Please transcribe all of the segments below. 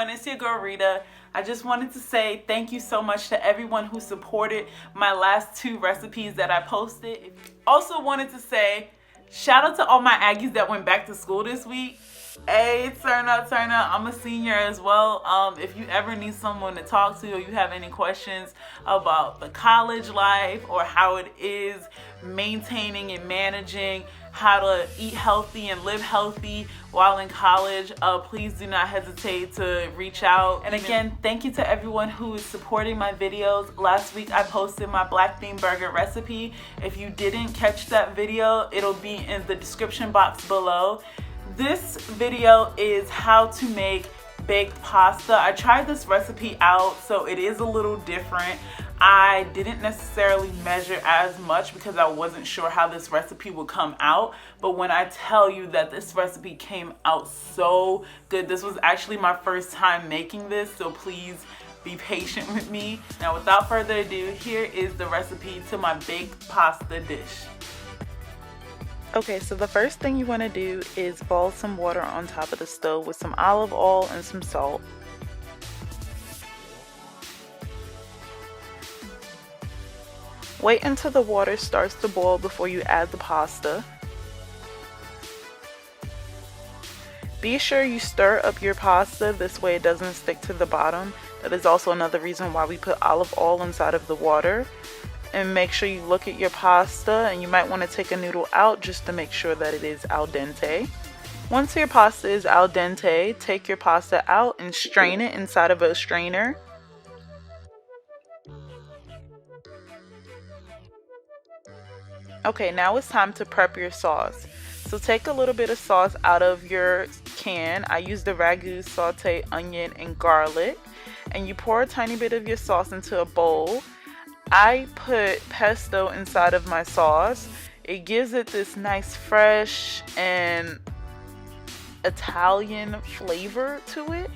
everyone, it's your girl Rita. I just wanted to say thank you so much to everyone who supported my last 2 recipes that I posted. Also wanted to say shout out to all my Aggies that went back to school this week. Hey, turn up. I'm a senior as well. If you ever need someone to talk to or you have any questions about the college life or how it is maintaining and managing how to eat healthy and live healthy while in college, please do not hesitate to reach out. And again, thank you to everyone who is supporting my videos. Last week I posted my black bean burger recipe. If you didn't catch that video, it'll be in the description box below. This video is how to make baked pasta. I tried this recipe out, so it is a little different. I didn't necessarily measure as much because I wasn't sure how this recipe would come out. But when I tell you that this recipe came out so good, this was actually my first time making this, so please be patient with me. Now, without further ado, here is the recipe to my baked pasta dish. Okay, so the first thing you want to do is boil some water on top of the stove with some olive oil and some salt. Wait until the water starts to boil before you add the pasta. Be sure you stir up your pasta, this way it doesn't stick to the bottom. That is also another reason why we put olive oil inside of the water. And make sure you look at your pasta, and you might want to take a noodle out just to make sure that it is al dente. Once your pasta is al dente, take your pasta out and strain it inside of a strainer. Okay, now it's time to prep your sauce. So take a little bit of sauce out of your can. I use the ragu, saute onion, and garlic. And you pour a tiny bit of your sauce into a bowl. I put pesto inside of my sauce. It gives it this nice fresh and Italian flavor to it.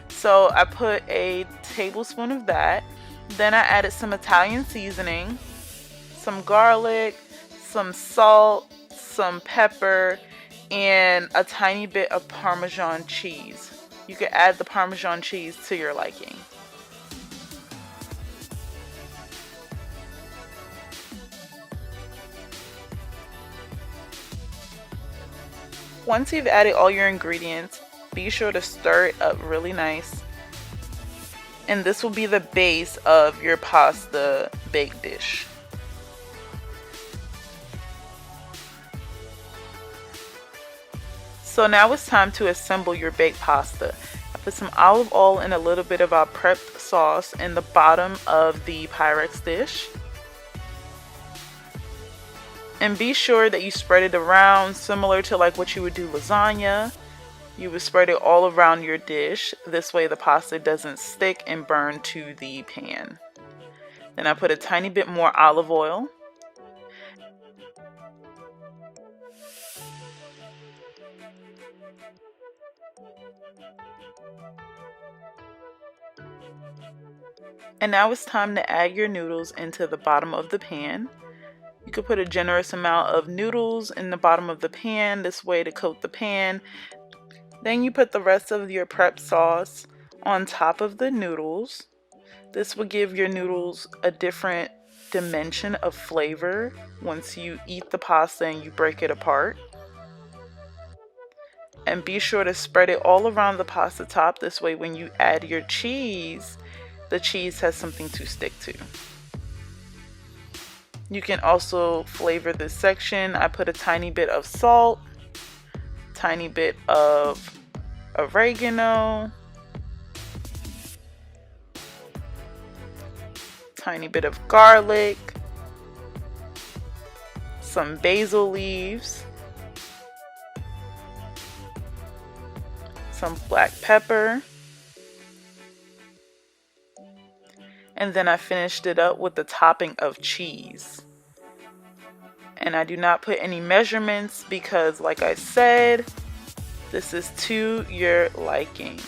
So I put a tablespoon of that. Then I added some Italian seasoning, some garlic, some salt, some pepper, and a tiny bit of Parmesan cheese. You can add the Parmesan cheese to your liking. Once you've added all your ingredients, be sure to stir it up really nice. And this will be the base of your pasta baked dish. So now it's time to assemble your baked pasta. I put some olive oil and a little bit of our prepped sauce in the bottom of the Pyrex dish. And be sure that you spread it around, similar to like what you would do lasagna. You would spread it all around your dish. This way the pasta doesn't stick and burn to the pan. Then I put a tiny bit more olive oil. And now it's time to add your noodles into the bottom of the pan. You could put a generous amount of noodles in the bottom of the pan, this way to coat the pan. Then you put the rest of your prep sauce on top of the noodles. This will give your noodles a different dimension of flavor once you eat the pasta and you break it apart. And be sure to spread it all around the pasta top, this way when you add your cheese, the cheese has something to stick to. You can also flavor this section. I put a tiny bit of salt, tiny bit of oregano, tiny bit of garlic, some basil leaves, some black pepper, and then I finished it up with the topping of cheese. And I do not put any measurements because, like I said, this is to your liking.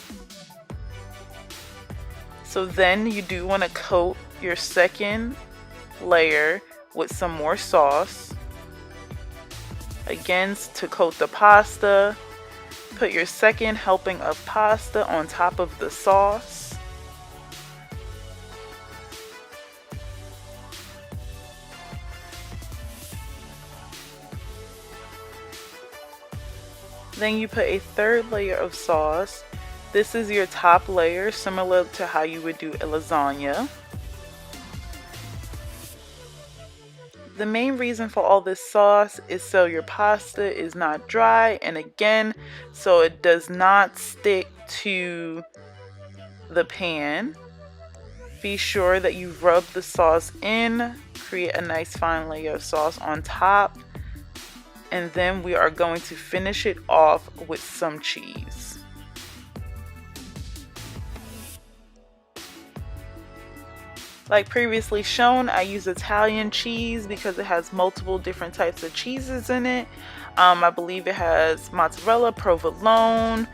So then you do want to coat your second layer with some more sauce. Again, to coat the pasta. put your second helping of pasta on top of the sauce. Then you put a third layer of sauce. This is your top layer, similar to how you would do a lasagna. The main reason for all this sauce is so your pasta is not dry, and again, so it does not stick to the pan. Be sure that you rub the sauce in, create a nice fine layer of sauce on top. And then we are going to finish it off with some cheese. Like previously shown, I use Italian cheese because it has multiple different types of cheeses in it. I believe it has mozzarella, provolone,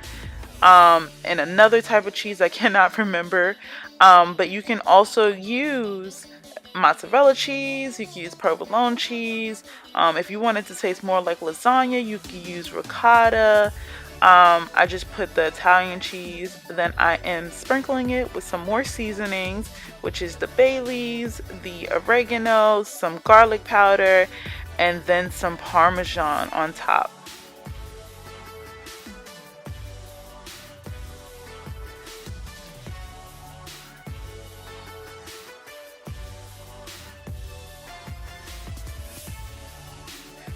and another type of cheese I cannot remember. But you can also use mozzarella cheese, you can use provolone cheese. If you want it to taste more like lasagna, you can use ricotta. I just put the Italian cheese, then I am sprinkling it with some more seasonings, which is the Baileys, the oregano, some garlic powder, and then some Parmesan on top.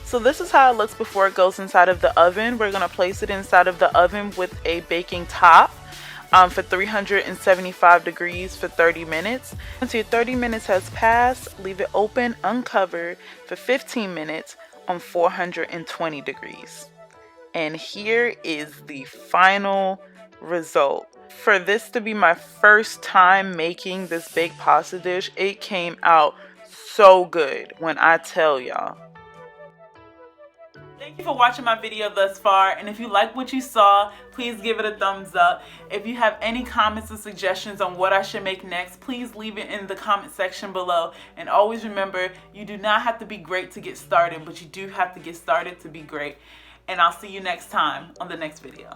So this is how it looks before it goes inside of the oven. We're going to place it inside of the oven with a baking top for 375 degrees for 30 minutes. Once your 30 minutes has passed, leave it open, uncovered for 15 minutes on 420 degrees. And here is the final result. For this to be my first time making this baked pasta dish, it came out so good when I tell y'all. Thank you for watching my video thus far, and if you like what you saw, please give it a thumbs up. If you have any comments or suggestions on what I should make next, please leave it in the comment section below. And always remember, you do not have to be great to get started, but you do have to get started to be great. And I'll see you next time on the next video.